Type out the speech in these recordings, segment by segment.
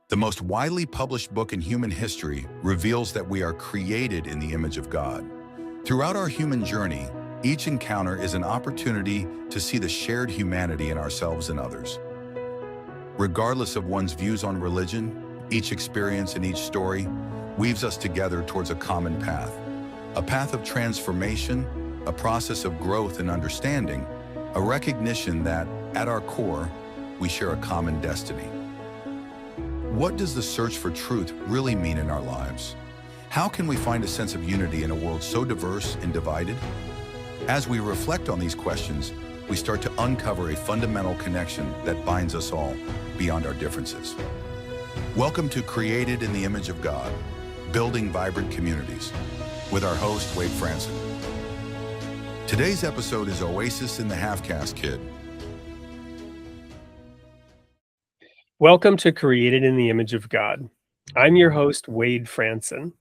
The most widely published book in human history reveals that we are created in the image of God. Throughout our human journey, each encounter is an opportunity to see the shared humanity in ourselves and others. Regardless of one's views on religion, each experience and each story weaves us together towards a common path. A path of transformation, a process of growth and understanding, a recognition that, at our core, we share a common destiny. What does the search for truth really mean in our lives? How can we find a sense of unity in a world so diverse and divided? As we reflect on these questions, we start to uncover a fundamental connection that binds us all beyond our differences. Welcome to Created in the Image of God, Building Vibrant Communities, with our host, Wade Franson. Today's episode is Oasis and the Half-Caste Kid. Welcome to Created in the Image of God. I'm your host, Wade Franson.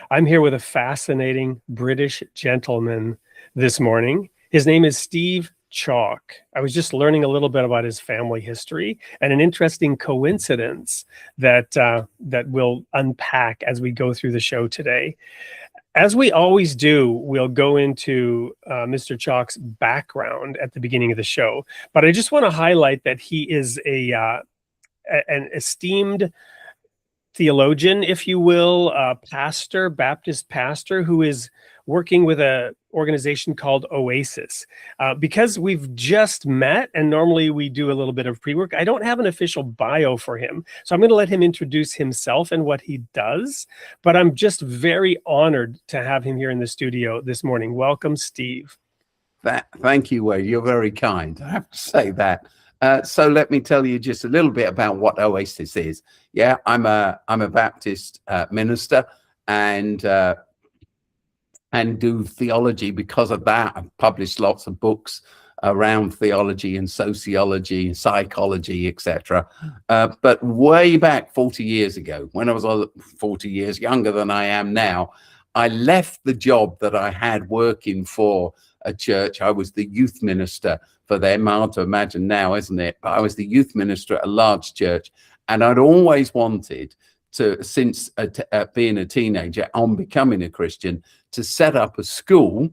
I'm here with a fascinating British gentleman this morning. His name is Steve Chalke. I was just learning a little bit about his family history and an interesting coincidence that we'll unpack as we go through the show today. As we always do, we'll go into Mr. Chalke's background at the beginning of the show, but I just want to highlight that he is an esteemed theologian, if you will, pastor, Baptist pastor, who is working with an organization called Oasis. Because we've just met, and normally we do a little bit of pre-work, I don't have an official bio for him. So I'm going to let him introduce himself and what he does. But I'm just very honored to have him here in the studio this morning. Welcome, Steve. Thank you, Wade. You're very kind. I have to say that. So let me tell you just a little bit about what Oasis is. Yeah, I'm a Baptist minister and do theology. Because of that, I've published lots of books around theology and sociology and psychology, etc. But way back 40 years ago, when I was 40 years younger than I am now, I left the job that I had working for a church. I was the youth minister for them. Hard to imagine now, isn't it? But I was the youth minister at a large church, and I'd always wanted to, since being a teenager, on becoming a Christian, to set up a school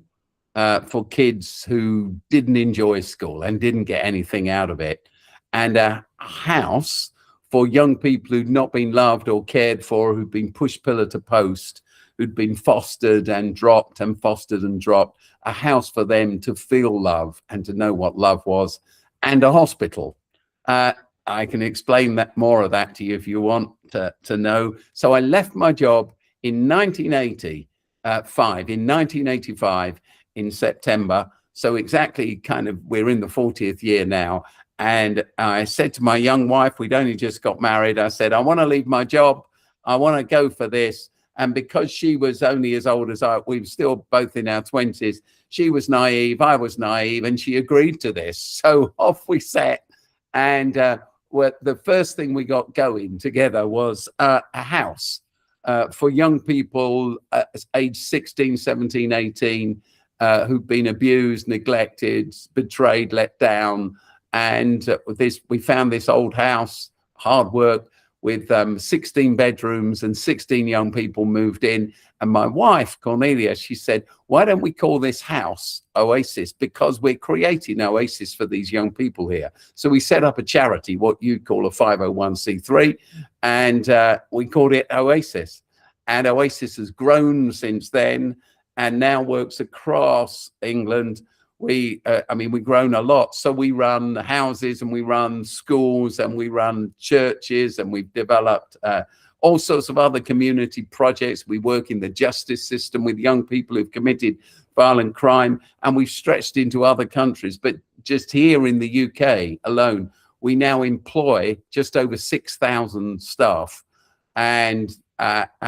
for kids who didn't enjoy school and didn't get anything out of it, and a house for young people who'd not been loved or cared for, who'd been pushed pillar to post, who'd been fostered and dropped and fostered and dropped, a house for them to feel love and to know what love was, and a hospital. I can explain that more of that to you if you want to know. So I left my job in 1985. In 1985, in September, so exactly we're in the 40th year now. And I said to my young wife, we'd only just got married, I said, I want to leave my job. I want to go for this. And because she was only as old as I, we were still both in our 20s, she was naive, I was naive, and she agreed to this. So off we set. And the first thing we got going together was a house for young people aged 16, 17, 18, who've been abused, neglected, betrayed, let down. And we found this old house, hard work, with 16 bedrooms, and 16 young people moved in. And my wife, Cornelia, she said, why don't we call this house Oasis? Because we're creating Oasis for these young people here. So we set up a charity, what you'd call a 501c3, and we called it Oasis. And Oasis has grown since then and now works across England. We've grown a lot. So we run houses, and we run schools, and we run churches, and we've developed all sorts of other community projects. We work in the justice system with young people who've committed violent crime, and we've stretched into other countries. But just here in the UK alone, we now employ just over 6,000 staff, and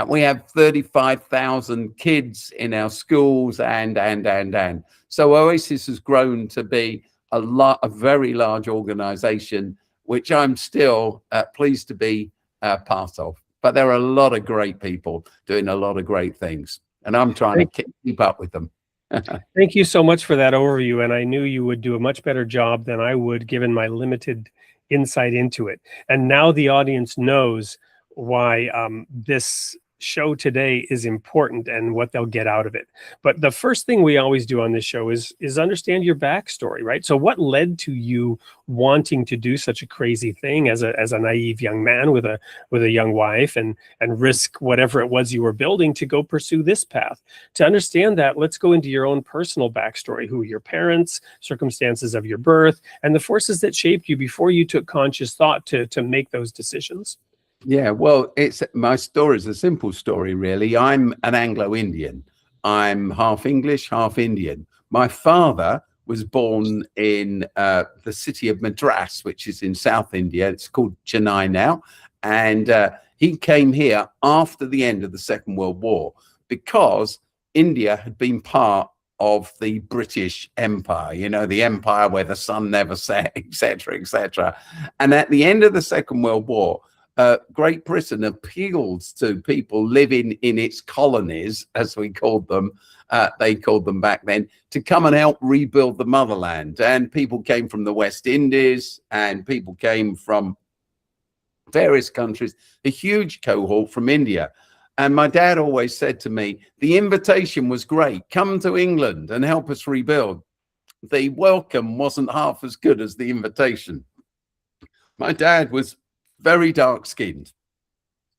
we have 35,000 kids in our schools, and. So Oasis has grown to be a very large organization, which I'm still pleased to be part of. But there are a lot of great people doing a lot of great things, and I'm trying to keep up with them. Thank you so much for that overview. And I knew you would do a much better job than I would, given my limited insight into it. And now the audience knows why this show today is important and what they'll get out of it. But the first thing we always do on this show is understand your backstory, right? So what led to you wanting to do such a crazy thing as a naive young man with a young wife and risk whatever it was you were building to go pursue this path? To understand that, let's go into your own personal backstory, who your parents, circumstances of your birth, and the forces that shaped you before you took conscious thought to make those decisions. Yeah, well, my story is a simple story, really. I'm an Anglo-Indian. I'm half English, half Indian. My father was born in the city of Madras, which is in South India. It's called Chennai now. And he came here after the end of the Second World War because India had been part of the British Empire, you know, the empire where the sun never set, etc., etc. And at the end of the Second World War, Great Britain appealed to people living in its colonies, as we called them, they called them back then, to come and help rebuild the motherland. And people came from the West Indies and people came from various countries, a huge cohort from India. And my dad always said to me, the invitation was great. Come to England and help us rebuild. The welcome wasn't half as good as the invitation. My dad was very dark-skinned,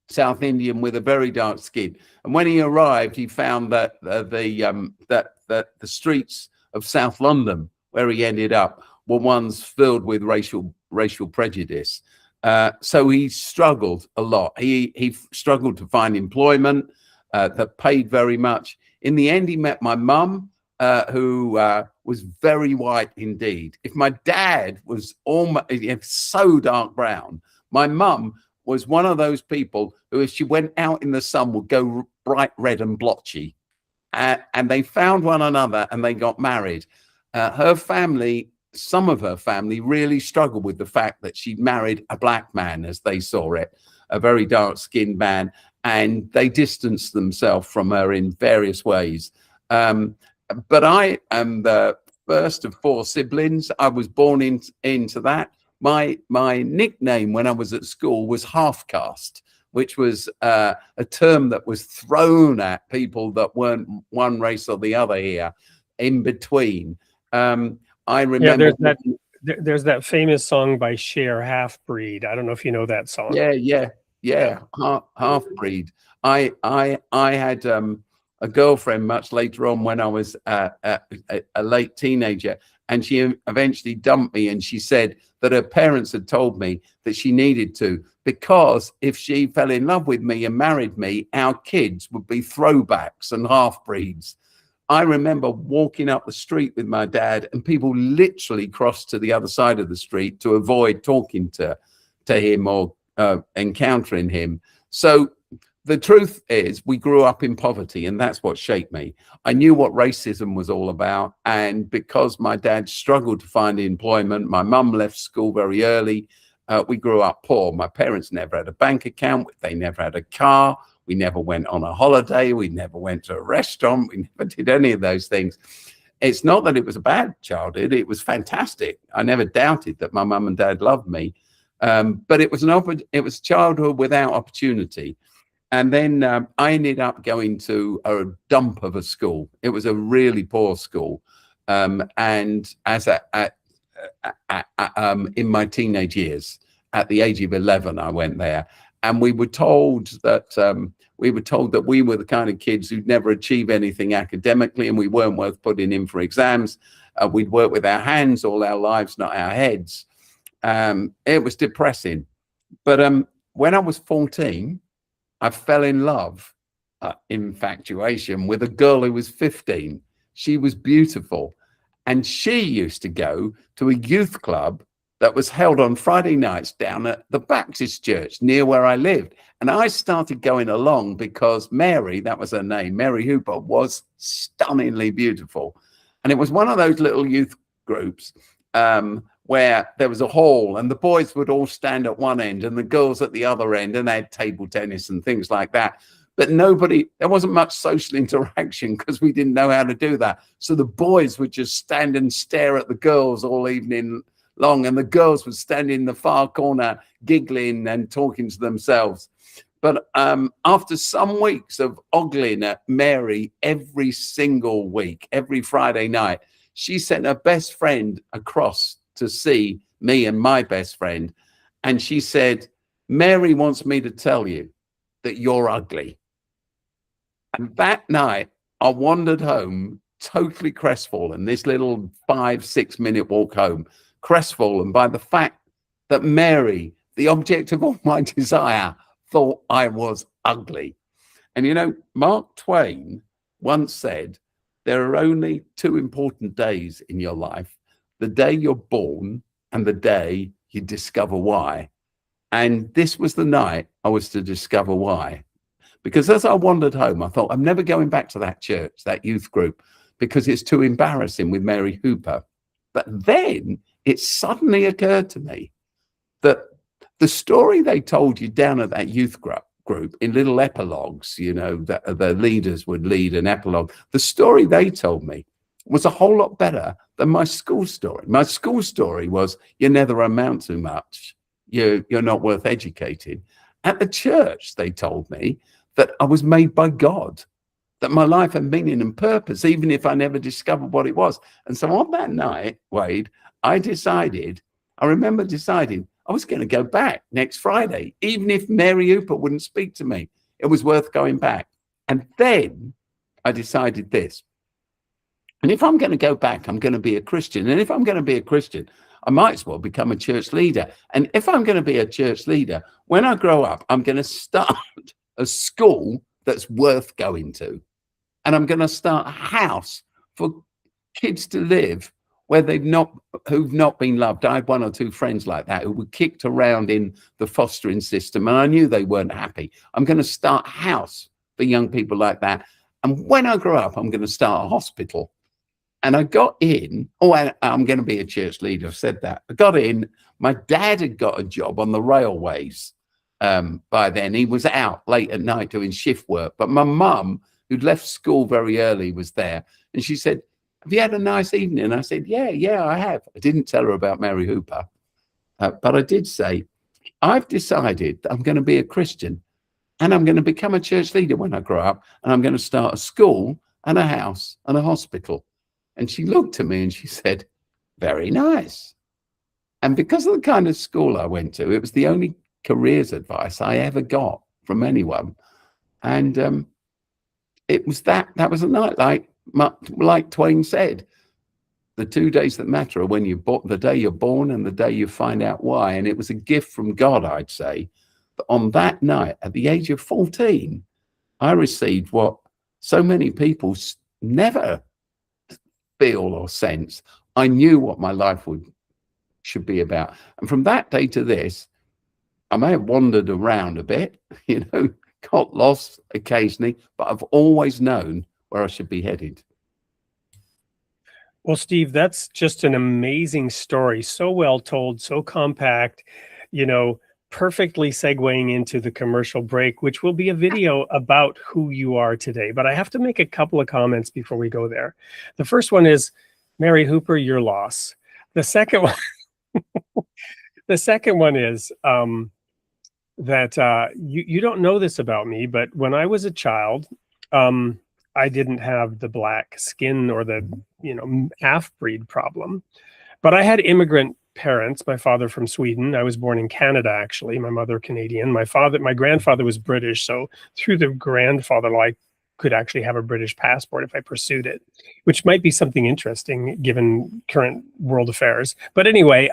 South Indian with a very dark skin. And when he arrived, he found that the streets of South London, where he ended up, were ones filled with racial prejudice. So he struggled a lot. He struggled to find employment that paid very much. In the end, he met my mum, who was very white indeed. If my dad was almost so dark brown, my mum was one of those people who, if she went out in the sun, would go bright red and blotchy. And they found one another and they got married. Her family, some of her family, really struggled with the fact that she married a black man, as they saw it, a very dark-skinned man, and they distanced themselves from her in various ways. But I am the first of 4 siblings. I was born into that. My nickname when I was at school was half caste, which was a term that was thrown at people that weren't one race or the other here, in between. I remember. Yeah, there's that famous song by Cher, Half Breed. I don't know if you know that song. Yeah. Half breed. I had a girlfriend much later on when I was a late teenager, and she eventually dumped me, and she said that her parents had told me that she needed to, because if she fell in love with me and married me, our kids would be throwbacks and half-breeds. I remember walking up the street with my dad, and people literally crossed to the other side of the street to avoid talking to him or encountering him. So the truth is, we grew up in poverty, and that's what shaped me. I knew what racism was all about. And because my dad struggled to find employment, my mum left school very early. We grew up poor. My parents never had a bank account. They never had a car. We never went on a holiday. We never went to a restaurant. We never did any of those things. It's not that it was a bad childhood. It was fantastic. I never doubted that my mum and dad loved me. But it was childhood without opportunity. And then I ended up going to a dump of a school. It was a really poor school. And as in my teenage years, at the age of 11, I went there. And we were told that we were the kind of kids who'd never achieve anything academically, and we weren't worth putting in for exams. We'd work with our hands all our lives, not our heads. It was depressing. But when I was 14, I fell in love, infatuation, with a girl who was 15. She was beautiful. And she used to go to a youth club that was held on Friday nights down at the Baptist church near where I lived. And I started going along because Mary, that was her name, Mary Hooper, was stunningly beautiful. And it was one of those little youth groups where there was a hall and the boys would all stand at one end and the girls at the other end, and they had table tennis and things like that. But there wasn't much social interaction because we didn't know how to do that. So the boys would just stand and stare at the girls all evening long, and the girls would stand in the far corner giggling and talking to themselves. But after some weeks of ogling at Mary every single week, every Friday night, she sent her best friend across to see me and my best friend. And she said, Mary wants me to tell you that you're ugly. And that night, I wandered home totally crestfallen, this little 5-6 minute walk home, crestfallen by the fact that Mary, the object of all my desire, thought I was ugly. And you know, Mark Twain once said, there are only two important days in your life, the day you're born and the day you discover why. And this was the night I was to discover why. Because as I wandered home, I thought, I'm never going back to that church, that youth group, because it's too embarrassing with Mary Hooper. But then it suddenly occurred to me that the story they told you down at that youth group in little epilogues, you know, that the leaders would lead an epilogue. The story they told me was a whole lot better than my school story. My school story was, you never amount to much. You're not worth educating. At the church, they told me that I was made by God, that my life had meaning and purpose, even if I never discovered what it was. And so on that night, Wade, I remember deciding I was going to go back next Friday, even if Mary Hooper wouldn't speak to me. It was worth going back. And then I decided this. And if I'm going to go back, I'm going to be a Christian. And if I'm going to be a Christian, I might as well become a church leader. And if I'm going to be a church leader, when I grow up, I'm going to start a school that's worth going to. And I'm going to start a house for kids to live where who've not been loved. I had one or two friends like that who were kicked around in the fostering system, and I knew they weren't happy. I'm going to start a house for young people like that. And when I grow up, I'm going to start a hospital. And I got in. I'm going to be a church leader. I've said that. I got in. My dad had got a job on the railways by then. He was out late at night doing shift work. But my mum, who'd left school very early, was there. And she said, have you had a nice evening? And I said, yeah, I have. I didn't tell her about Mary Hooper. But I did say, I've decided that I'm going to be a Christian and I'm going to become a church leader when I grow up. And I'm going to start a school and a house and a hospital. And she looked at me and she said, very nice. And because of the kind of school I went to, it was the only careers advice I ever got from anyone. And it was that was a night, like Twain said, the 2 days that matter are when the day you're born and the day you find out why. And it was a gift from God, I'd say, that on that night, at the age of 14, I received what so many people never feel or sense. I knew what my life should be about. And from that day to this, I may have wandered around a bit, got lost occasionally, but I've always known where I should be headed. Well, Steve, that's just an amazing story. So well told, so compact, perfectly segueing into the commercial break, which will be a video about who you are today. But I have to make a couple of comments before we go there. The first one is, Mary Hooper, your loss. The second one is that you don't know this about me, but when I was a child, I didn't have the black skin or the half-breed problem, but I had immigrant parents. My father from Sweden. I was born in Canada, actually. My mother Canadian. My grandfather was British, so through the grandfather line, could actually have a British passport if I pursued it, which might be something interesting given current world affairs. But anyway,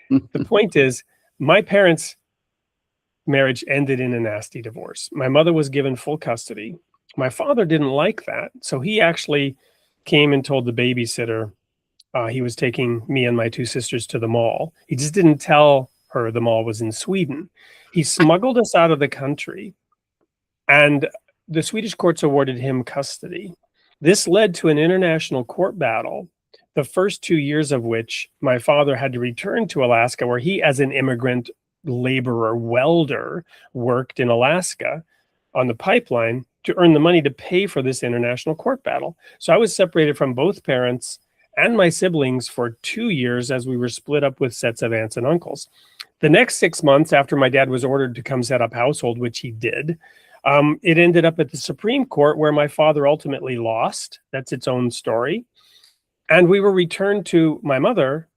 the point is, my parents' marriage ended in a nasty divorce. My mother was given full custody. My father didn't like that, so he actually came and told the babysitter he was taking me and my two sisters to the mall. He just didn't tell her the mall was in Sweden. He smuggled us out of the country, and the Swedish courts awarded him custody. This led to an international court battle, the first 2 years of which my father had to return to Alaska, where he, as an immigrant laborer welder, worked in Alaska on the pipeline to earn the money to pay for this international court battle. So I was separated from both parents and my siblings for 2 years as we were split up with sets of aunts and uncles. The next 6 months after my dad was ordered to come set up household, which he did, it ended up at the Supreme Court, where my father ultimately lost. That's its own story. And we were returned to my mother,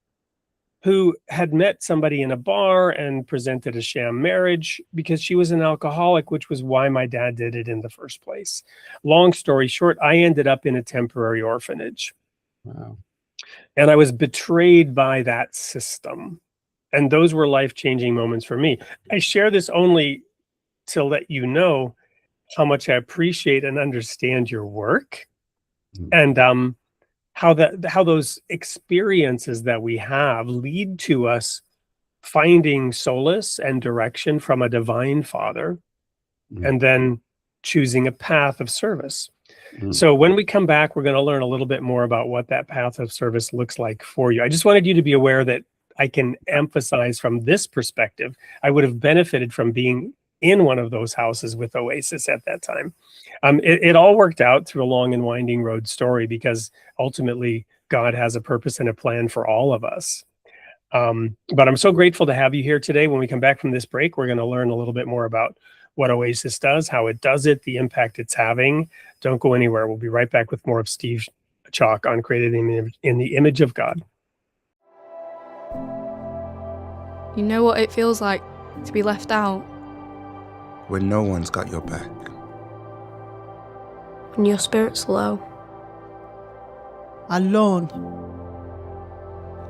who had met somebody in a bar and presented a sham marriage because she was an alcoholic, which was why my dad did it in the first place. Long story short, I ended up in a temporary orphanage. Wow. And I was betrayed by that system. And those were life-changing moments for me. I share this only to let you know how much I appreciate and understand your work, and how those experiences that we have lead to us finding solace and direction from a divine Father, and then choosing a path of service. So when we come back, we're going to learn a little bit more about what that path of service looks like for you. I just wanted you to be aware that I can emphasize from this perspective, I would have benefited from being in one of those houses with Oasis at that time. It all worked out through a long and winding road story, because ultimately God has a purpose and a plan for all of us. But I'm so grateful to have you here today. When we come back from this break, we're going to learn a little bit more about what Oasis does, how it does it, the impact it's having. Don't go anywhere. We'll be right back with more of Steve Chalke on Created in the Image of God. You know what it feels like to be left out? When no one's got your back. When your spirit's low. Alone.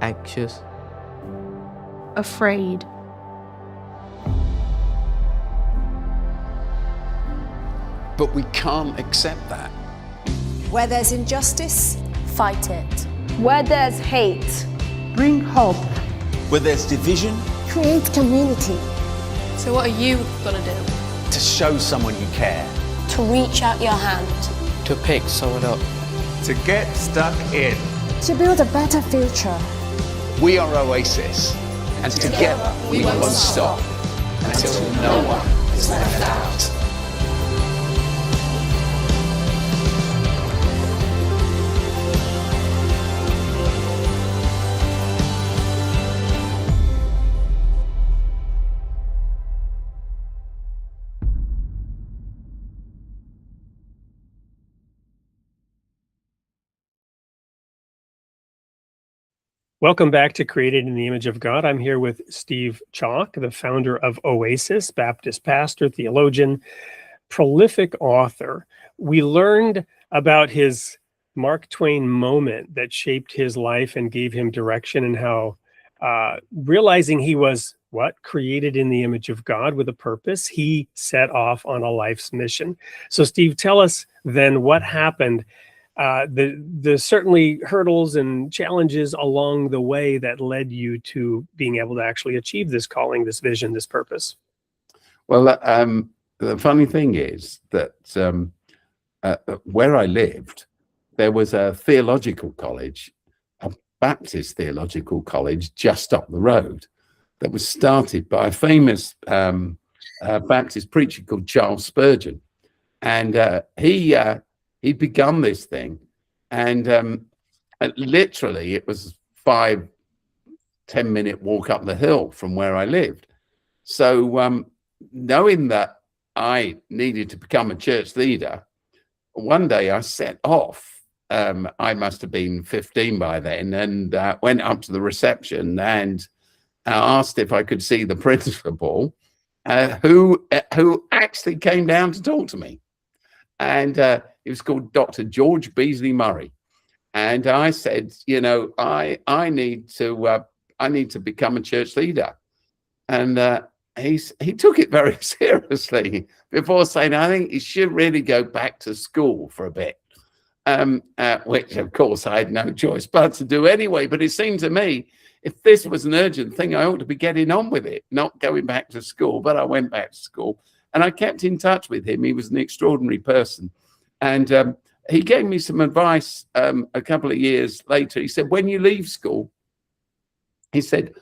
Anxious. Afraid. But we can't accept that. Where there's injustice, fight it. Where there's hate, Bring hope. Where there's division, create community. So what are you gonna do? to show someone you care. To reach out your hand. To pick someone up. To get stuck in. To build a better future. We are Oasis, and together we won't stop until no one is left out. Welcome back to Created in the Image of God. I'm here with Steve Chalke, the founder of Oasis, Baptist pastor, theologian, prolific author. We learned about his Mark Twain moment that shaped his life and gave him direction, and how realizing he was created in the image of God with a purpose, he set off on a life's mission. So Steve, tell us then what happened. The certainly hurdles and challenges along the way that led you to being able to actually achieve this calling, this vision, this purpose. Well, the funny thing is that where I lived, there was a theological college, a Baptist theological college just up the road, that was started by a famous Baptist preacher called Charles Spurgeon. And he'd begun this thing, and literally it was 5-10 minute walk up the hill from where I lived. So knowing that I needed to become a church leader, one day I set off. I must have been 15 by then, and went up to the reception and asked if I could see the principal, who actually came down to talk to me. And it was called Dr. George Beasley Murray. And I said, you know, I need to become a church leader. And he took it very seriously before saying, I think you should really go back to school for a bit. Which of course I had no choice but to do anyway. But it seemed to me, if this was an urgent thing, I ought to be getting on with it, not going back to school. But I went back to school. And I kept in touch with him. He was an extraordinary person. And he gave me some advice a couple of years later. He said, when you leave school, he said,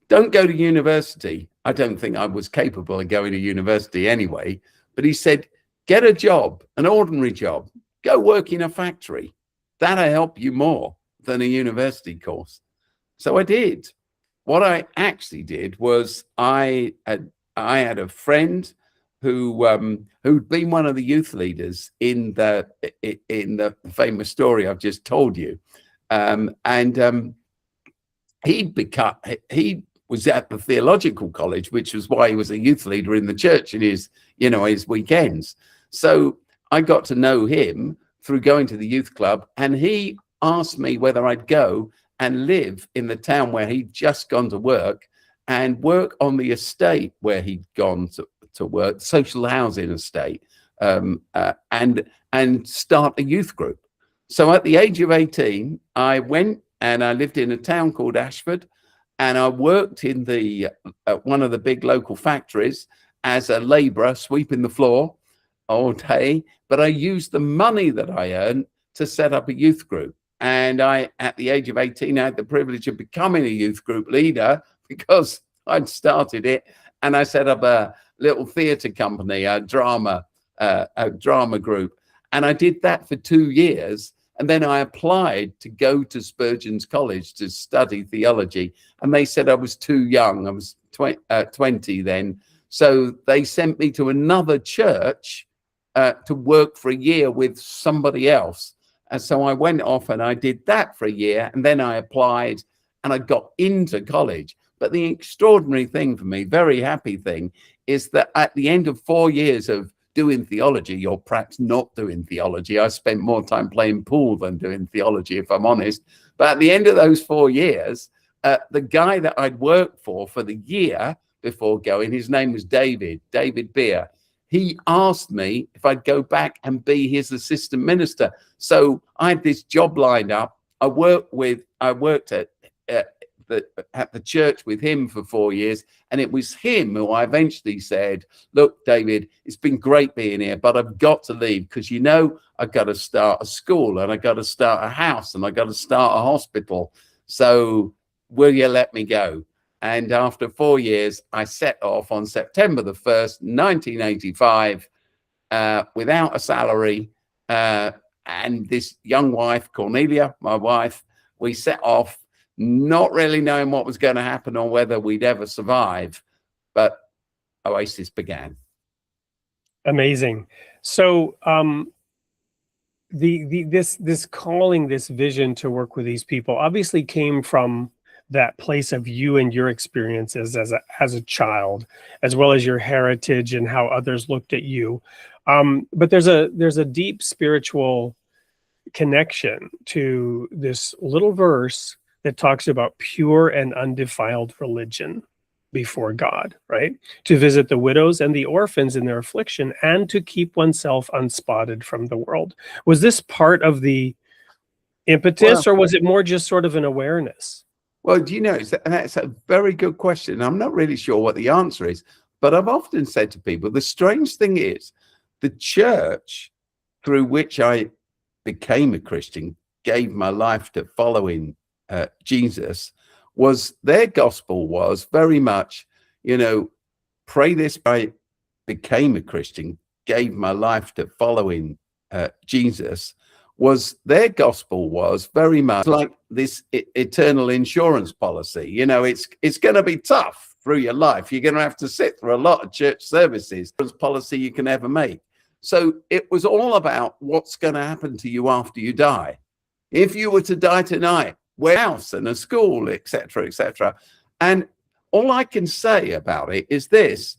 don't go to university. I don't think I was capable of going to university anyway. But he said, get a job, an ordinary job. Go work in a factory. That'll help you more than a university course. So I did. what I actually did was I had a friend who'd been one of the youth leaders in the famous story I've just told you, he was at the theological college, which was why he was a youth leader in the church in his weekends. So I got to know him through going to the youth club, and he asked me whether I'd go and live in the town where he'd just gone to work and work on the estate where he'd gone to work, social housing estate, and start a youth group. So at the age of 18, I went and I lived in a town called Ashford, and I worked in one of the big local factories as a labourer, sweeping the floor all day. But I used the money that I earned to set up a youth group. And at the age of 18, I had the privilege of becoming a youth group leader because I'd started it. And I set up a little theatre company, a drama group. And I did that for 2 years. And then I applied to go to Spurgeon's College to study theology. And they said I was too young. I was 20 then. So they sent me to another church to work for a year with somebody else. And so I went off and I did that for a year, and then I applied and I got into college. But the extraordinary thing for me, very happy thing, is that at the end of 4 years of doing theology, or perhaps not doing theology, I spent more time playing pool than doing theology, if I'm honest. But at the end of those 4 years, the guy that I'd worked for the year before going, his name was David Beer. He asked me if I'd go back and be his assistant minister. So I had this job lined up. I worked at the church with him for 4 years. And it was him who I eventually said, look, David, it's been great being here, but I've got to leave because, I've got to start a school and I've got to start a house and I've got to start a hospital. So will you let me go? And after 4 years, I set off on September the 1st, 1985, without a salary. And this young wife, Cornelia, my wife, we set off, not really knowing what was going to happen or whether we'd ever survive. But Oasis began. Amazing. So this calling, this vision to work with these people obviously came from that place of you and your experiences as a child, as well as your heritage and how others looked at you. But there's a deep spiritual connection to this little verse that talks about pure and undefiled religion before God, right? To visit the widows and the orphans in their affliction and to keep oneself unspotted from the world. Was this part of the impetus, or was it more just sort of an awareness? Well, that's a very good question. I'm not really sure what the answer is, but I've often said to people, the strange thing is the church through which I became a Christian, gave my life to following Jesus, was their gospel was very much, pray this. I became a Christian, gave my life to following Jesus. Was their gospel was very much like this eternal insurance policy. It's going to be tough through your life. You're going to have to sit through a lot of church services. Policy you can ever make. So it was all about what's going to happen to you after you die. If you were to die tonight, where house and a school, etc., etc. And all I can say about it is this,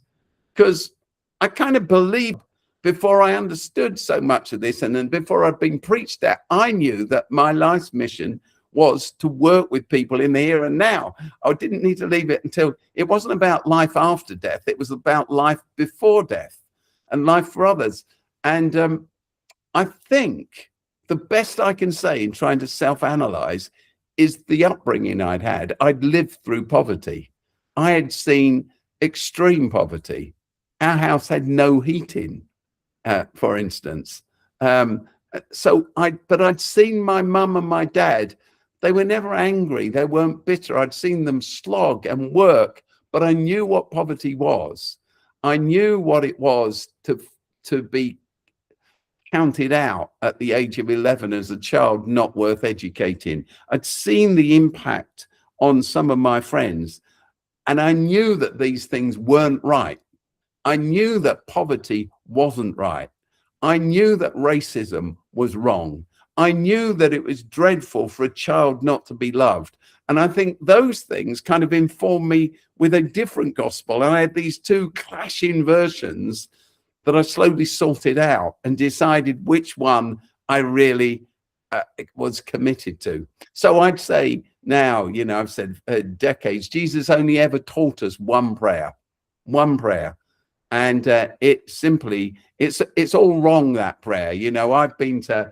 because I kind of believe. Before I understood so much of this, and then before I'd been preached at, I knew that my life's mission was to work with people in the here and now. I didn't need to leave it until it wasn't about life after death. It was about life before death and life for others. And I think the best I can say in trying to self-analyze is the upbringing I'd had. I'd lived through poverty. I had seen extreme poverty. Our house had no heating. For instance. But I'd seen my mum and my dad, they were never angry. They weren't bitter. I'd seen them slog and work, but I knew what poverty was. I knew what it was to be counted out at the age of 11 as a child, not worth educating. I'd seen the impact on some of my friends, and I knew that these things weren't right. I knew that poverty wasn't right. I knew that racism was wrong. I knew that it was dreadful for a child not to be loved. And I think those things kind of informed me with a different gospel. And I had these two clashing versions that I slowly sorted out and decided which one I really was committed to. So I'd say now, you know, I've said decades, Jesus only ever taught us one prayer. And it simply, it's all wrong, that prayer. You know, I've been to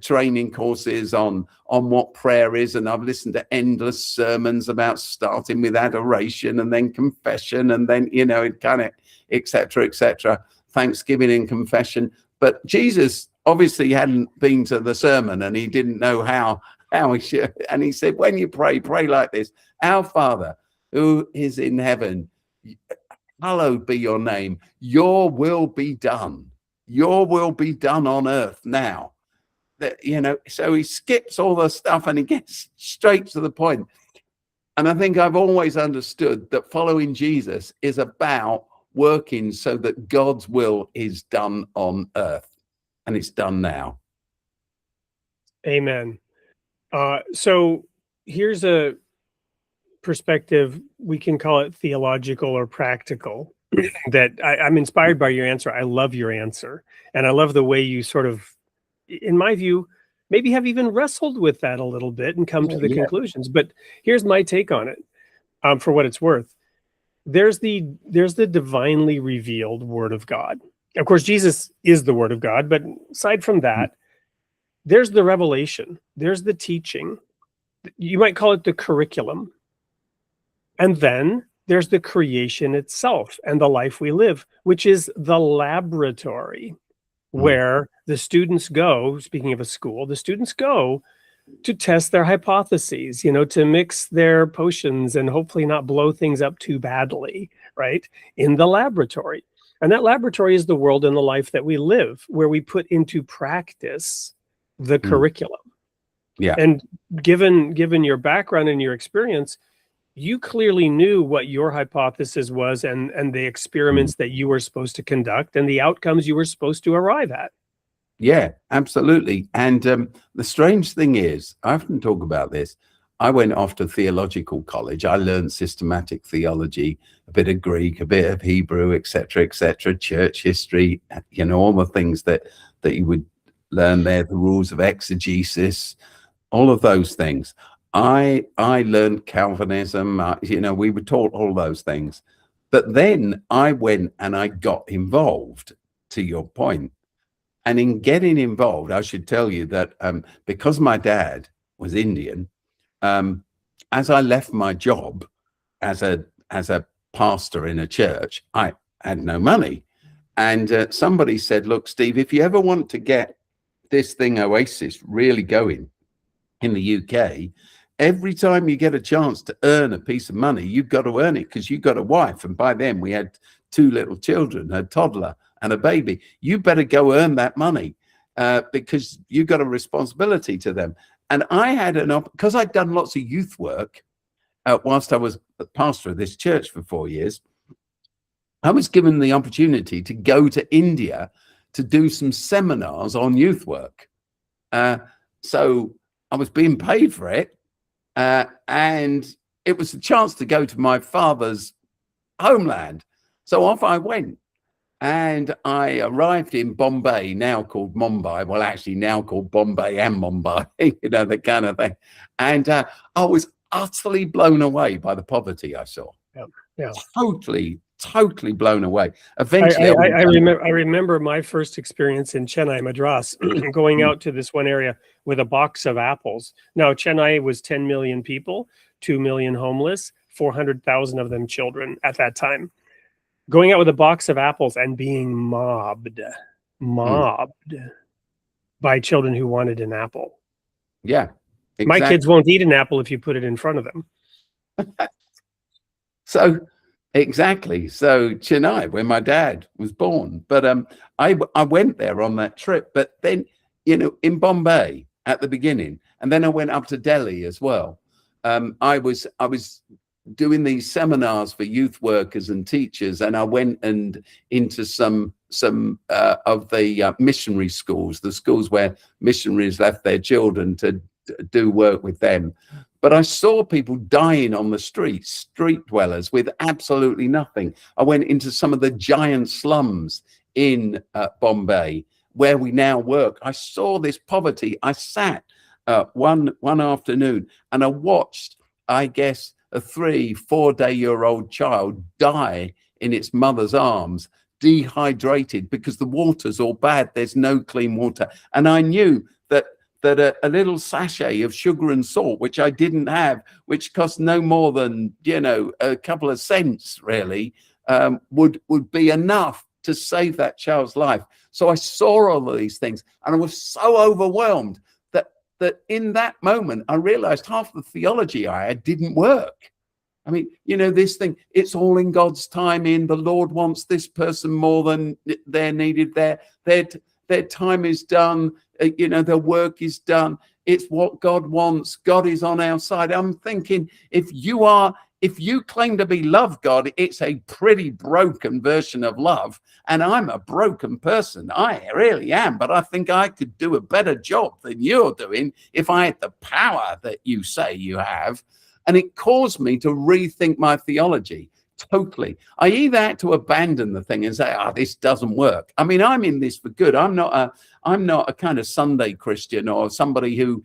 training courses on what prayer is, and I've listened to endless sermons about starting with adoration and then confession, and then, you know, it kind of etc., thanksgiving and confession. But Jesus obviously hadn't been to the sermon, and he didn't know how he should. And he said, when you pray like this: Our Father who is in heaven, hallowed be your name. Your will be done. Your will be done on earth now. That, you know, so he skips all the stuff and he gets straight to the point. And I think I've always understood that following Jesus is about working so that God's will is done on earth, and it's done now. Amen. So here's a perspective, we can call it theological or practical, that I'm inspired by your answer. I love your answer. And I love the way you sort of, in my view, maybe have even wrestled with that a little bit and come to the conclusions. But here's my take on it, for what it's worth. There's the divinely revealed Word of God. Of course, Jesus is the Word of God, but aside from that, there's the revelation, there's the teaching. You might call it the curriculum. And then there's the creation itself and the life we live, which is the laboratory where the students go. Speaking of a school, the students go to test their hypotheses, you know, to mix their potions and hopefully not blow things up too badly, right? In the laboratory. And that laboratory is the world and the life that we live, where we put into practice the curriculum. Yeah. And given your background and your experience, you clearly knew what your hypothesis was and the experiments that you were supposed to conduct and the outcomes you were supposed to arrive at. Yeah, absolutely. And the strange thing is, I often talk about this. I went off to theological college. I learned systematic theology, a bit of Greek, a bit of Hebrew, etc., church history, you know, all the things that you would learn there, the rules of exegesis, all of those things. I learned Calvinism, you know, we were taught all those things. But then I went and I got involved, to your point. And in getting involved, I should tell you that because my dad was Indian, as I left my job as a pastor in a church, I had no money. And somebody said, look, Steve, if you ever want to get this thing Oasis really going in the UK, every time you get a chance to earn a piece of money, you've got to earn it because you've got a wife. And by then we had 2 little children, a toddler and a baby. You better go earn that money because you've got a responsibility to them. And I had because I'd done lots of youth work whilst I was the pastor of this church for 4 years, I was given the opportunity to go to India to do some seminars on youth work. So I was being paid for it. And it was a chance to go to my father's homeland. So off I went. And I arrived in Bombay, now called Mumbai. Well, actually now called Bombay and Mumbai, you know, that kind of thing. And I was utterly blown away by the poverty I saw. Yeah. Totally blown away. Eventually, I remember my first experience in Chennai, Madras, going out to this one area with a box of apples. Now, Chennai was 10 million people, 2 million homeless, 400,000 of them children at that time. Going out with a box of apples and being mobbed by children who wanted an apple. Yeah, exactly. My kids won't eat an apple if you put it in front of them. So exactly. So Chennai, where my dad was born. But I went there on that trip. But then, you know, in Bombay at the beginning, and then I went up to Delhi as well. I was doing these seminars for youth workers and teachers, and I went into some of the missionary schools, the schools where missionaries left their children to do work with them. But I saw people dying on the streets, street dwellers with absolutely nothing. I went into some of the giant slums in Bombay, where we now work. I saw this poverty. I sat one afternoon and I watched, I guess, a 3-4-day-old child die in its mother's arms, dehydrated because the water's all bad. There's no clean water. And I knew that a little sachet of sugar and salt, which I didn't have, which cost no more than, a couple of cents really, would be enough to save that child's life. So I saw all of these things and I was so overwhelmed that in that moment, I realized half the theology I had didn't work. I mean, this thing, it's all in God's timing. The Lord wants this person more than they're needed there. Their time is done. Their work is done. It's what God wants. God is on our side. I'm thinking, if you claim to be love, God, it's a pretty broken version of love. And I'm a broken person. I really am. But I think I could do a better job than you're doing if I had the power that you say you have. And it caused me to rethink my theology totally. I either had to abandon the thing and say, this doesn't work. I mean, I'm in this for good. I'm not a kind of Sunday Christian or somebody who,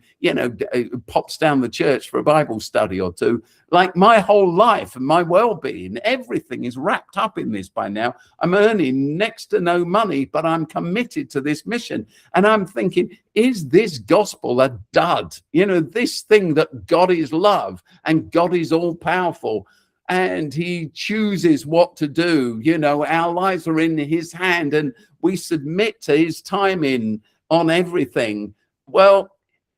pops down the church for a Bible study or two. Like my whole life and my well-being, everything is wrapped up in this by now. I'm earning next to no money, but I'm committed to this mission. And I'm thinking, is this gospel a dud? This thing that God is love and God is all powerful and he chooses what to do. Our lives are in his hand and we submit to his timing on everything. Well,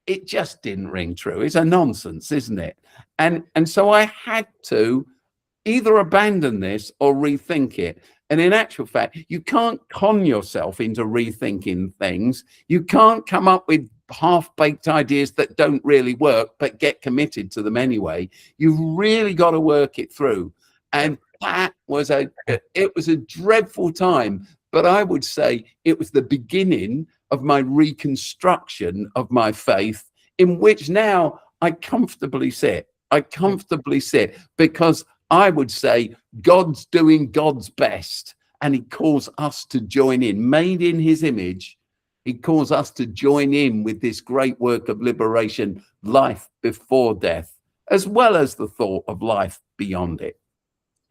it just didn't ring true. It's a nonsense, isn't it? And so I had to either abandon this or rethink it. And in actual fact, you can't con yourself into rethinking things. You can't come up with half-baked ideas that don't really work, but get committed to them anyway. You've really got to work it through. And that was it was a dreadful time, but I would say it was the beginning of my reconstruction of my faith, in which now I comfortably sit. Because I would say God's doing God's best, and he calls us to join in, made in his image. He calls us to join in with this great work of liberation, life before death, as well as the thought of life beyond it.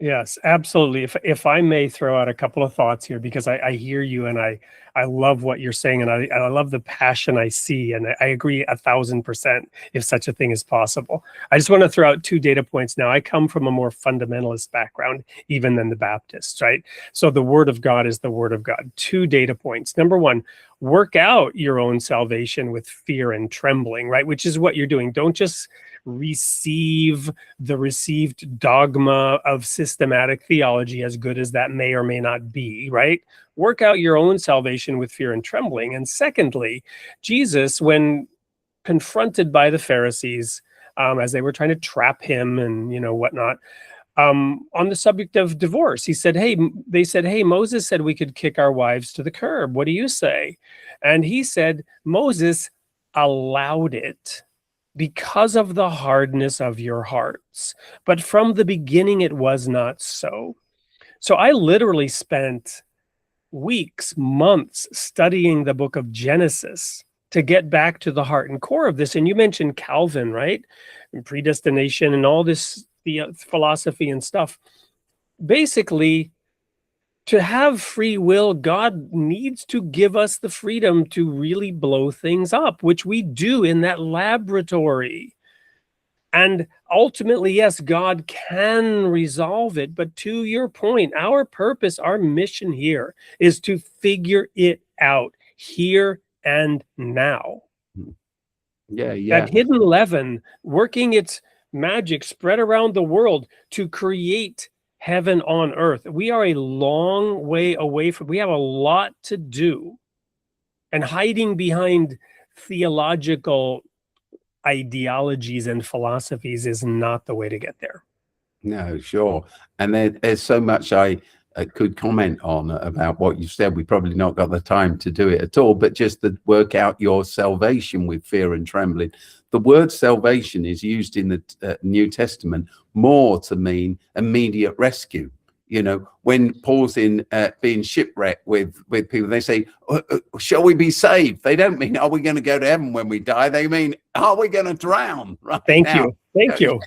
Yes, absolutely. If I may throw out a couple of thoughts here, because I hear you and I love what you're saying, and I love the passion I see, and I agree 1,000% if such a thing is possible. I just want to throw out 2 data points now. I come from a more fundamentalist background, even than the Baptists, right? So the word of God is the word of God. 2 data points. Number 1, work out your own salvation with fear and trembling, right? Which is what you're doing. Don't just receive the received dogma of systematic theology, as good as that may or may not be, right? Work out your own salvation with fear and trembling. And secondly, Jesus, when confronted by the Pharisees, as they were trying to trap him and whatnot, on the subject of divorce, they said, hey, Moses said we could kick our wives to the curb. What do you say? And he said, Moses allowed it because of the hardness of your hearts. But from the beginning, it was not so. So I literally spent weeks, months studying the book of Genesis to get back to the heart and core of this. And you mentioned Calvin, right? And predestination and all this philosophy and stuff. Basically, to have free will, God needs to give us the freedom to really blow things up, which we do in that laboratory. And ultimately, yes, God can resolve it. But to your point, our purpose, our mission here is to figure it out here and now. Yeah. That hidden leaven working its magic spread around the world to create heaven on earth. We are a long way away from, we have a lot to do. And hiding behind theological ideologies and philosophies is not the way to get there. No, sure. And there's so much I could comment on about what you said. We probably not got the time to do it at all, but just to work out your salvation with fear and trembling. The word salvation is used in the New Testament more to mean immediate rescue. You know, when Paul's in being shipwrecked with people, they say, shall we be saved? They don't mean, are we going to go to heaven when we die? They mean, are we going to drown? Right. Thank now? you. Thank you.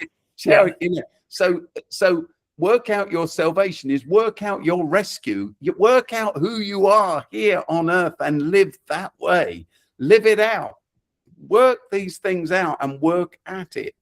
So, so work out your salvation is work out your rescue. You work out who you are here on earth and live that way. Live it out. Work these things out and work at it.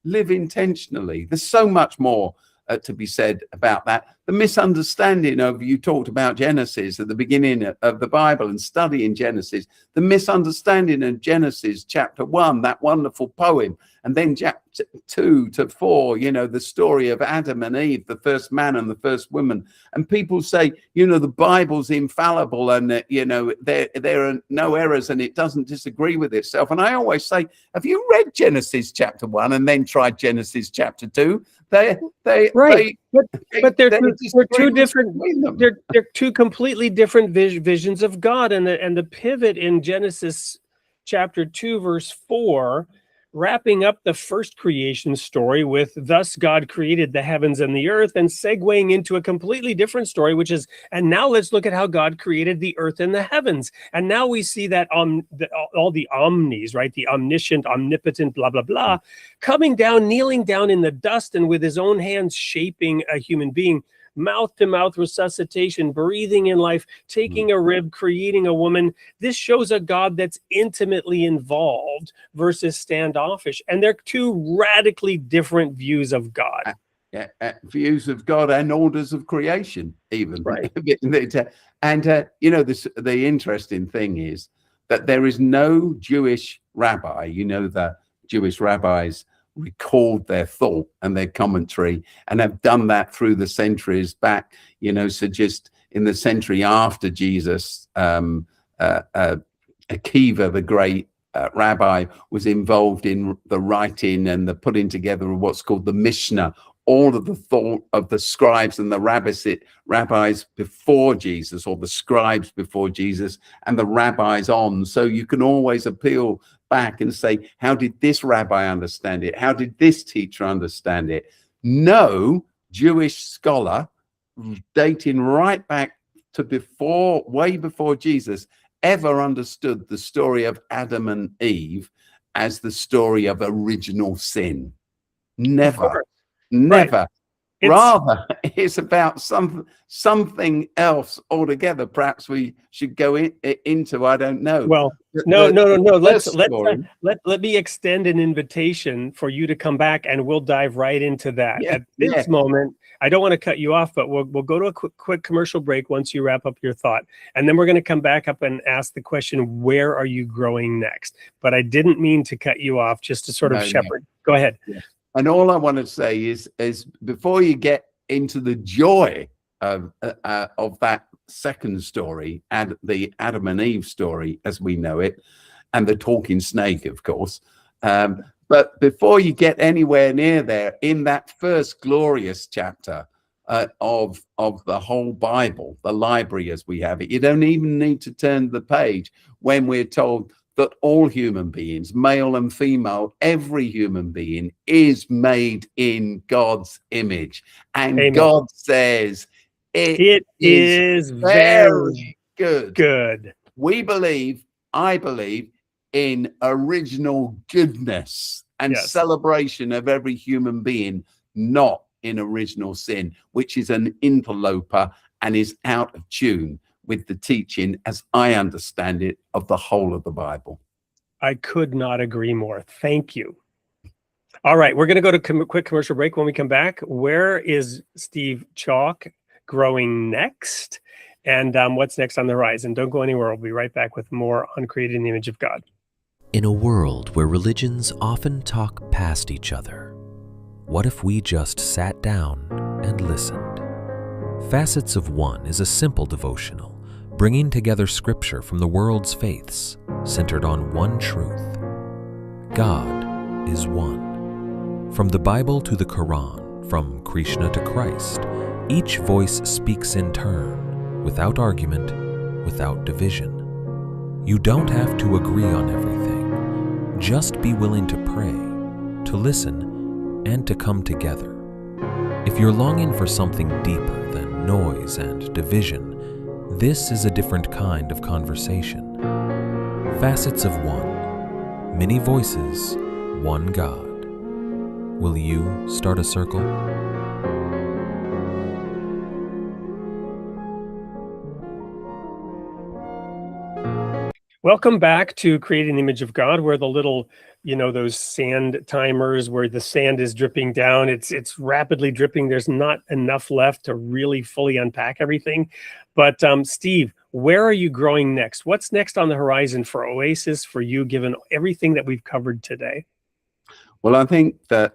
Live intentionally. There's so much more to be said about that. The misunderstanding of, you talked about Genesis at the beginning of the Bible and studying Genesis, the misunderstanding of Genesis chapter 1, that wonderful poem, and then chapter 2 to 4, you know, the story of Adam and Eve, the first man and the first woman. And people say, you know, the Bible's infallible and, you know, there are no errors and it doesn't disagree with itself. And I always say, have you read Genesis chapter 1 and then tried Genesis chapter 2? But they're two different. They're two completely different visions of God, and the pivot in Genesis chapter 2 verse 4, wrapping up the first creation story with "Thus God created the heavens and the earth," and segueing into a completely different story, which is, and now let's look at how God created the earth and the heavens. And now we see that all the omnis, right, the omniscient, omnipotent, blah blah blah, coming down, kneeling down in the dust, and with his own hands shaping a human being. Mouth-to-mouth resuscitation, breathing in life, taking a rib, creating a woman. This shows a God that's intimately involved versus standoffish. And they're two radically different views of God. Views of God and orders of creation, even. Right. And, you know, the interesting thing is that there is no Jewish rabbi, you know, the Jewish rabbis record their thought and their commentary and have done that through the centuries back, you know. So just in the century after Jesus, Akiva, the great rabbi, was involved in the writing and the putting together of what's called the Mishnah, all of the thought of the scribes and the rabbis before Jesus, or the scribes before Jesus and the rabbis on. So you can always appeal back and say, how did this rabbi understand it? How did this teacher understand it? No Jewish scholar dating right back to way before Jesus ever understood the story of Adam and Eve as the story of original sin. Never. Right. Rather, it's about something else altogether. Perhaps we should go into, I don't know. Well, no. Let me extend an invitation for you to come back, and we'll dive right into that. Yeah, at this moment, I don't want to cut you off, but we'll go to a quick commercial break once you wrap up your thought, and then we're going to come back up and ask the question, where are you growing next? But I didn't mean to cut you off, just to sort of shepherd. No. Go ahead. Yeah. And all I want to say is before you get into the joy of that second story, and the Adam and Eve story as we know it, and the talking snake, of course, but before you get anywhere near there, in that first glorious chapter of the whole Bible, the library as we have it, you don't even need to turn the page when we're told that all human beings, male and female, every human being is made in God's image. And Amen. God says it is very good. I believe in original goodness and celebration of every human being, not in original sin, which is an interloper and is out of tune with the teaching, as I understand it, of the whole of the Bible. I could not agree more. Thank you. All right, we're going to go to a quick commercial break. When we come back, where is Steve Chalke growing next? And what's next on the horizon? Don't go anywhere. We'll be right back with more on Created in the Image of God. In a world where religions often talk past each other, what if we just sat down and listened? Facets of One is a simple devotional, bringing together scripture from the world's faiths, centered on one truth: God is one. From the Bible to the Quran, from Krishna to Christ, each voice speaks in turn, without argument, without division. You don't have to agree on everything. Just be willing to pray, to listen, and to come together. If you're longing for something deeper than noise and division, this is a different kind of conversation. Facets of one, many voices, one God. Will you start a circle? Welcome back to Creating the Image of God, where the little, those sand timers where the sand is dripping down. It's rapidly dripping. There's not enough left to really fully unpack everything. But Steve, where are you growing next? What's next on the horizon for Oasis, for you, given everything that we've covered today? Well, I think that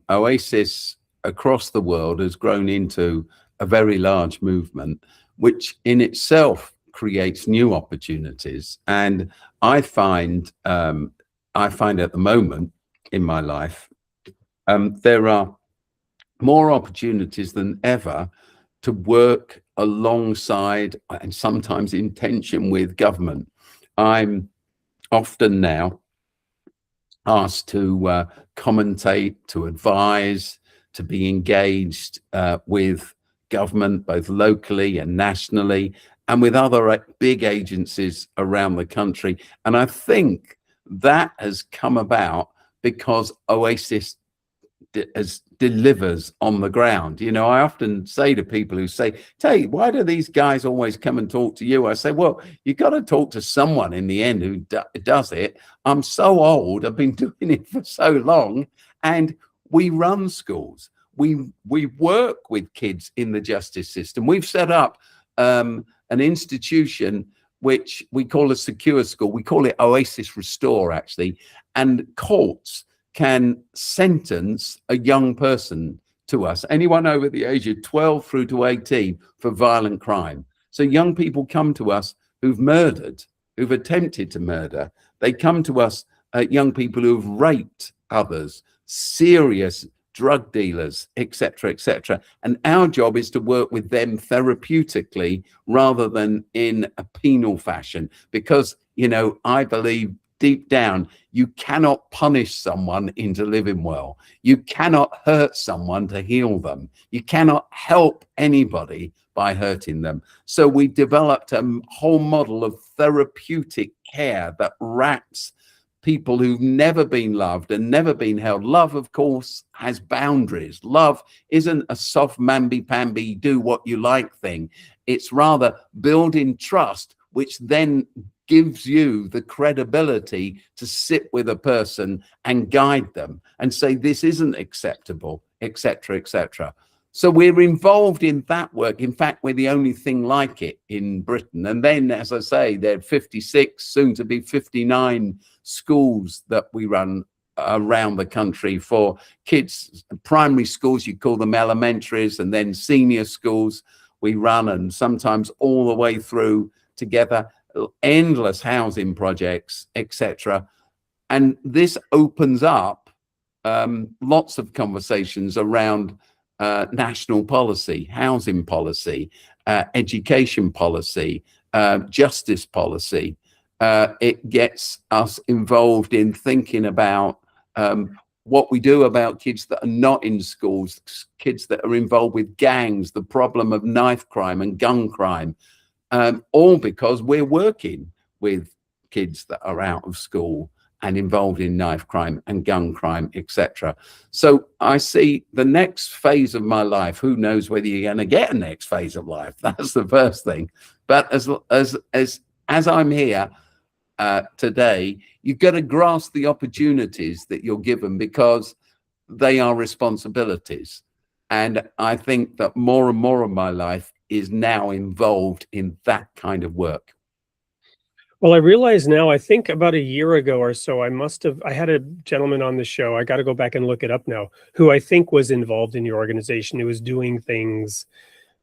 Oasis across the world has grown into a very large movement, which in itself creates new opportunities. And I find at the moment in my life, there are more opportunities than ever to work alongside and sometimes in tension with government. I'm often now asked to commentate, to advise, to be engaged with government, both locally and nationally, and with other big agencies around the country. And I think that has come about because Oasis delivers on the ground. I often say to people who say, "Hey, why do these guys always come and talk to you?" I say, well, you got to talk to someone in the end who does it. I'm so old, I've been doing it for so long, and we run schools. We work with kids in the justice system. We've set up an institution which we call a secure school. We call it Oasis Restore, actually. And courts can sentence a young person to us, anyone over the age of 12 through to 18, for violent crime. So young people come to us who've murdered, who've attempted to murder. They come to us, young people who've raped others, serious drug dealers, etc., etc. And our job is to work with them therapeutically rather than in a penal fashion, because, I believe deep down, you cannot punish someone into living well. You cannot hurt someone to heal them. You cannot help anybody by hurting them. So we developed a whole model of therapeutic care that wraps people who've never been loved and never been held. Love, of course, has boundaries. Love isn't a soft mamby-pamby, do what you like thing. It's rather building trust, which then gives you the credibility to sit with a person and guide them and say, this isn't acceptable, etc., etc. So we're involved in that work. In fact, we're the only thing like it in Britain. And then, as I say, there are 56, soon to be 59 schools that we run around the country for kids. Primary schools, you call them elementaries, and then senior schools we run, and sometimes all the way through together, endless housing projects, etc. And this opens up lots of conversations around national policy, housing policy, education policy, justice policy. It gets us involved in thinking about what we do about kids that are not in schools, kids that are involved with gangs, the problem of knife crime and gun crime, all because we're working with kids that are out of school and involved in knife crime and gun crime, etc. So I see the next phase of my life. Who knows whether you're going to get a next phase of life? That's the first thing. But as I'm here today, you've got to grasp the opportunities that you're given, because they are responsibilities. And I think that more and more of my life is now involved in that kind of work. Well, I realize now, I think about a year ago or so, I had a gentleman on the show, I got to go back and look it up now, who I think was involved in your organization, who was doing things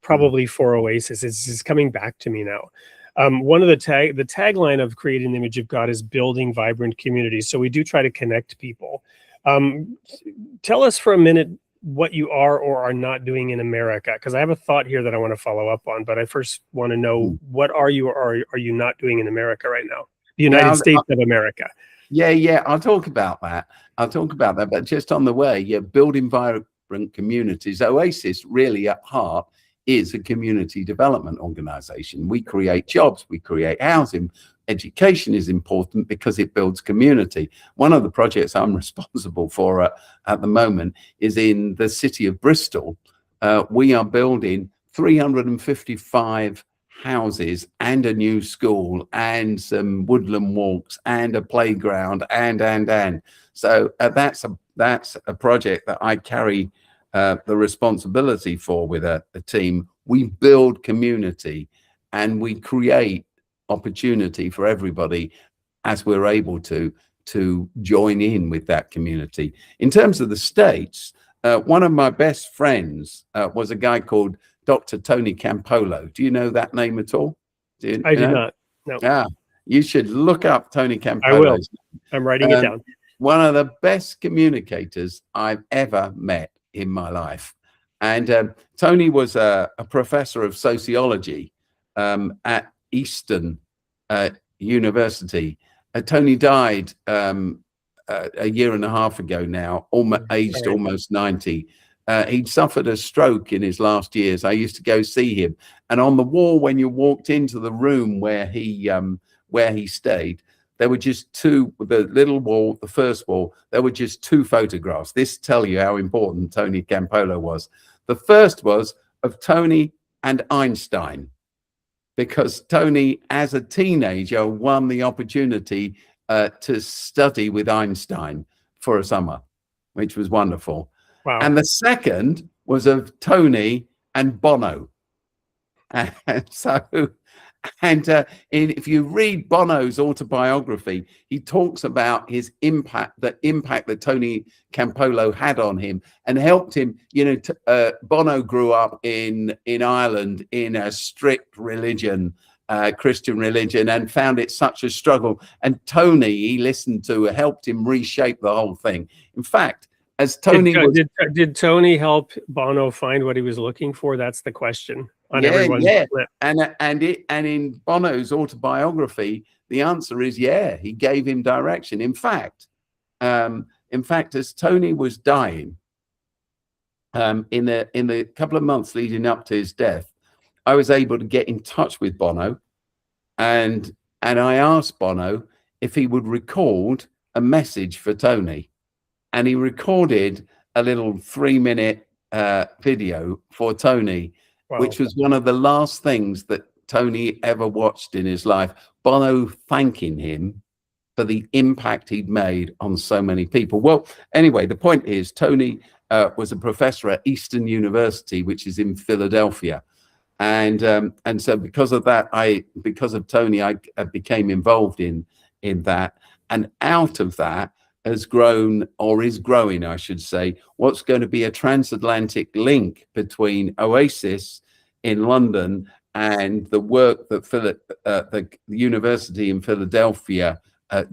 probably for Oasis. It's coming back to me now. One of the tagline of Creating the Image of God is building vibrant communities. So we do try to connect people. Tell us for a minute what you are or are not doing in America, because I have a thought here that I want to follow up on, but I first want to know what are you or are you not doing in America right now? The United States of America. Yeah, I'll talk about that. But just on the way, building vibrant communities. Oasis really at heart is a community development organization. We create jobs, we create housing. Education is important because it builds community. One of the projects I'm responsible for at the moment is in the city of Bristol. We are building 355 houses and a new school and some woodland walks and a playground and. So that's a project that I carry the responsibility for with a team. We build community and we create opportunity for everybody as we're able to join in with that community. In terms of the States, one of my best friends was a guy called Dr. Tony Campolo. Do you know that name at all? I do not. No. Yeah, you should look up Tony Campolo. I will. I'm writing it down. One of the best communicators I've ever met in my life. And Tony was a professor of sociology at Eastern University. Tony died a year and a half ago now, aged almost 90. He'd suffered a stroke in his last years. I used to go see him, and on the wall when you walked into the room where he stayed, there were just two. The little wall, the first wall, there were just two photographs. This tells you how important Tony Campolo was. The first was of Tony and Einstein, because Tony, as a teenager, won the opportunity to study with Einstein for a summer, which was wonderful. Wow. And the second was of Tony and Bono. If you read Bono's autobiography, he talks about his impact, the impact that Tony Campolo had on him and helped him. Bono grew up in Ireland in a strict religion, Christian religion, and found it such a struggle. And Tony, he listened to, helped him reshape the whole thing. In fact, as Tony did Tony help Bono find what he was looking for? That's the question on everyone's lip. And in Bono's autobiography, the answer is he gave him direction. In fact, as Tony was dying, in the couple of months leading up to his death, I was able to get in touch with Bono, and I asked Bono if he would record a message for Tony. And he recorded a little 3-minute video for Tony, which was one of the last things that Tony ever watched in his life. Bono thanking him for the impact he'd made on so many people. Well, anyway, the point is Tony was a professor at Eastern University, which is in Philadelphia. And so because of that, because of Tony, I became involved in that. And out of that, has grown, or is growing, I should say, what's going to be a transatlantic link between Oasis in London and the work that the university in Philadelphia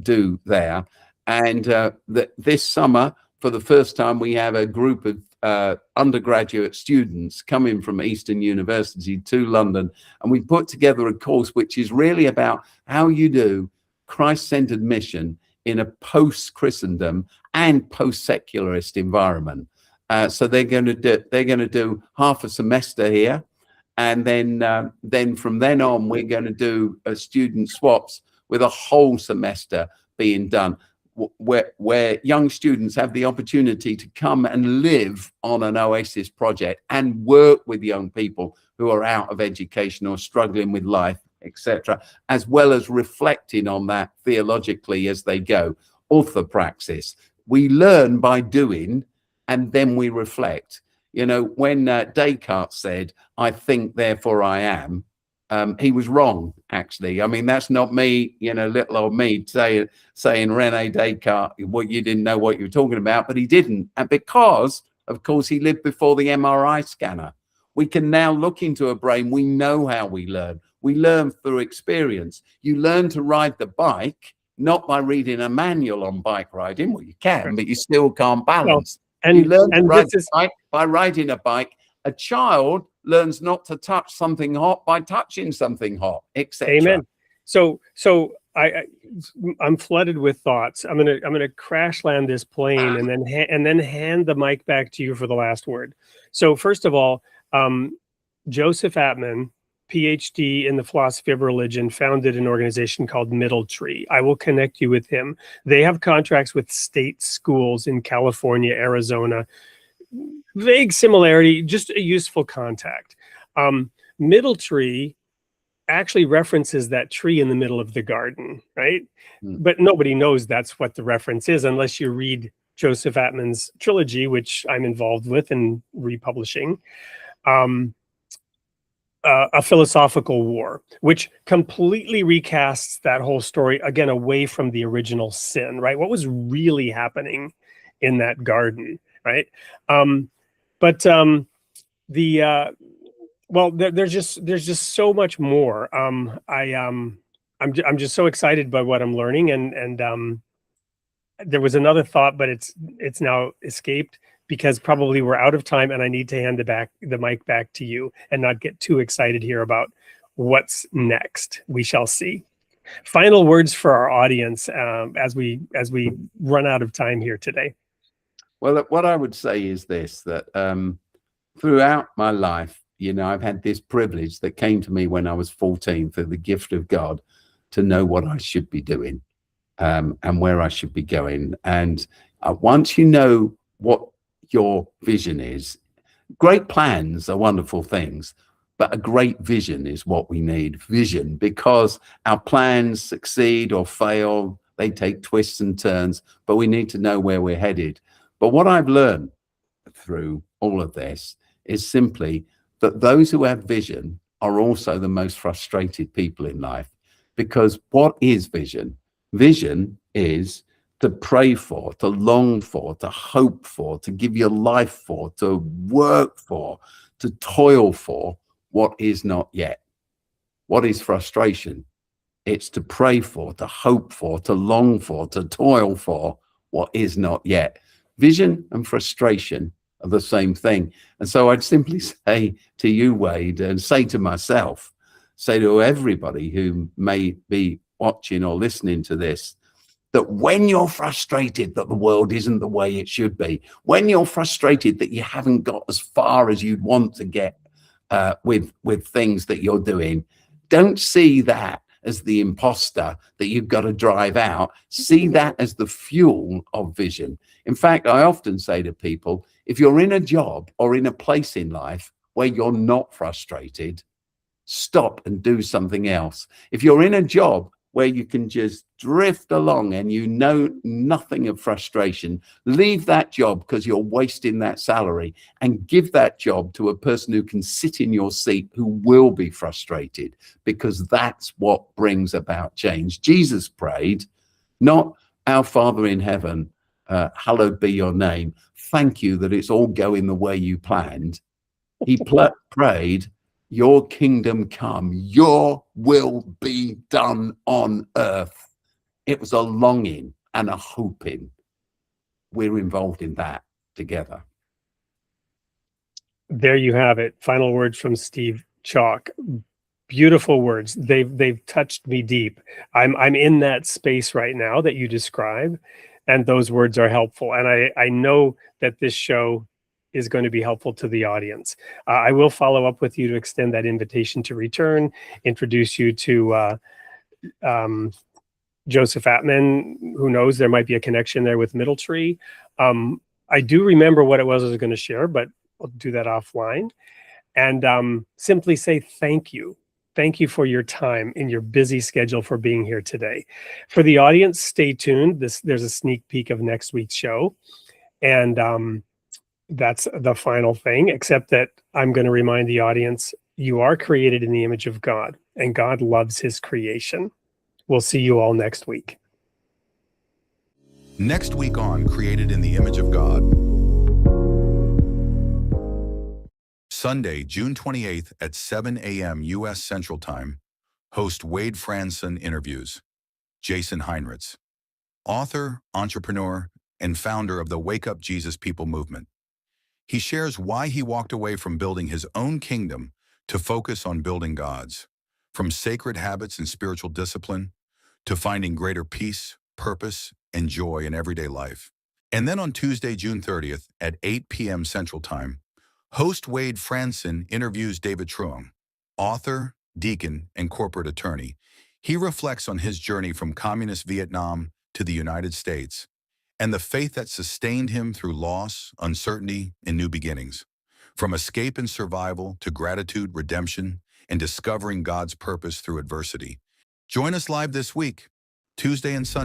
do there. And this summer, for the first time, we have a group of undergraduate students coming from Eastern University to London, and we put together a course which is really about how you do Christ-centered mission in a post-Christendom and post-secularist environment. So they're going to do half a semester here, and then from then on we're going to do student swaps with a whole semester being done, where young students have the opportunity to come and live on an Oasis project and work with young people who are out of education or struggling with life, etc., as well as reflecting on that theologically as they go. Orthopraxis. We learn by doing, and then we reflect. When Descartes said, "I think, therefore I am," he was wrong, actually. I mean, that's not me, little old me saying René Descartes, you didn't know what you were talking about, but he didn't. And because, of course, he lived before the MRI scanner. We can now look into a brain. We know how we learn. We learn through experience. You learn to ride the bike not by reading a manual on bike riding. Well, you can, but you still can't balance. Well, you learn to ride this is... a bike by riding a bike. A child learns not to touch something hot by touching something hot, etc. Amen. So I'm flooded with thoughts. I'm gonna crash land this plane and then hand the mic back to you for the last word. So first of all, Joseph Atman, PhD in the philosophy of religion, founded an organization called Middle Tree. I will connect you with him. They have contracts with state schools in California, Arizona. Vague similarity, just a useful contact. Middle Tree actually references that tree in the middle of the garden, right? But nobody knows that's what the reference is unless you read Joseph Atman's trilogy, which I'm involved with in republishing. A Philosophical War, which completely recasts that whole story, again, away from the original sin, right? What was really happening in that garden, right? Well, there's just so much more. I'm just so excited by what I'm learning, and there was another thought, but it's now escaped, because probably we're out of time and I need to hand the mic back to you and not get too excited here about what's next. We shall see. Final words for our audience as we run out of time here today. Well, what I would say is this, that throughout my life, I've had this privilege that came to me when I was 14 through the gift of God to know what I should be doing and where I should be going. And once you know what your vision is, great plans are wonderful things, but a great vision is what we need. Vision, because our plans succeed or fail, they take twists and turns, but we need to know where we're headed. But what I've learned through all of this is simply that those who have vision are also the most frustrated people in life. Because what is vision? Vision is to pray for, to long for, to hope for, to give your life for, to work for, to toil for what is not yet. What is frustration? It's to pray for, to hope for, to long for, to toil for what is not yet. Vision and frustration are the same thing. And so I'd simply say to you, Wade, and say to myself, say to everybody who may be watching or listening to this, that when you're frustrated that the world isn't the way it should be, when you're frustrated that you haven't got as far as you'd want to get with things that you're doing, don't see that as the imposter that you've got to drive out. See that as the fuel of vision. In fact, I often say to people, if you're in a job or in a place in life where you're not frustrated, stop and do something else. If you're in a job where you can just drift along and you know nothing of frustration, leave that job because you're wasting that salary, and give that job to a person who can sit in your seat who will be frustrated, because that's what brings about change. Jesus prayed, not "Our Father in heaven, hallowed be your name. Thank you that it's all going the way you planned." He prayed, "Your kingdom come, your will be done on earth." It was a longing and a hoping. We're involved in that together. There you have it. Final words from Steve Chalke. Beautiful words. They've touched me deep. I'm in that space right now that you describe, and those words are helpful. And I know that this show is going to be helpful to the audience. I will follow up with you to extend that invitation to return, introduce you to Joseph Atman. Who knows, there might be a connection there with Middle Tree. I do remember what it was I was going to share, but I'll do that offline. And simply say thank you. Thank you for your time in your busy schedule, for being here today. For the audience, stay tuned. There's a sneak peek of next week's show. And that's the final thing, except that I'm going to remind the audience, you are created in the image of God, and God loves his creation. We'll see you all next week. Next week on Created in the Image of God. Sunday, June 28th at 7 a.m. U.S. Central Time. Host Wade Franson interviews. Jason Heinrichs, author, entrepreneur, and founder of the Wake Up Jesus People movement. He shares why he walked away from building his own kingdom to focus on building God's, from sacred habits and spiritual discipline to finding greater peace, purpose, and joy in everyday life. And then on Tuesday, June 30th at 8 p.m. Central Time, host Wade Franson interviews David Truong, author, deacon, and corporate attorney. He reflects on his journey from communist Vietnam to the United States and the faith that sustained him through loss, uncertainty, and new beginnings. From escape and survival to gratitude, redemption, and discovering God's purpose through adversity. Join us live this week, Tuesday and Sunday.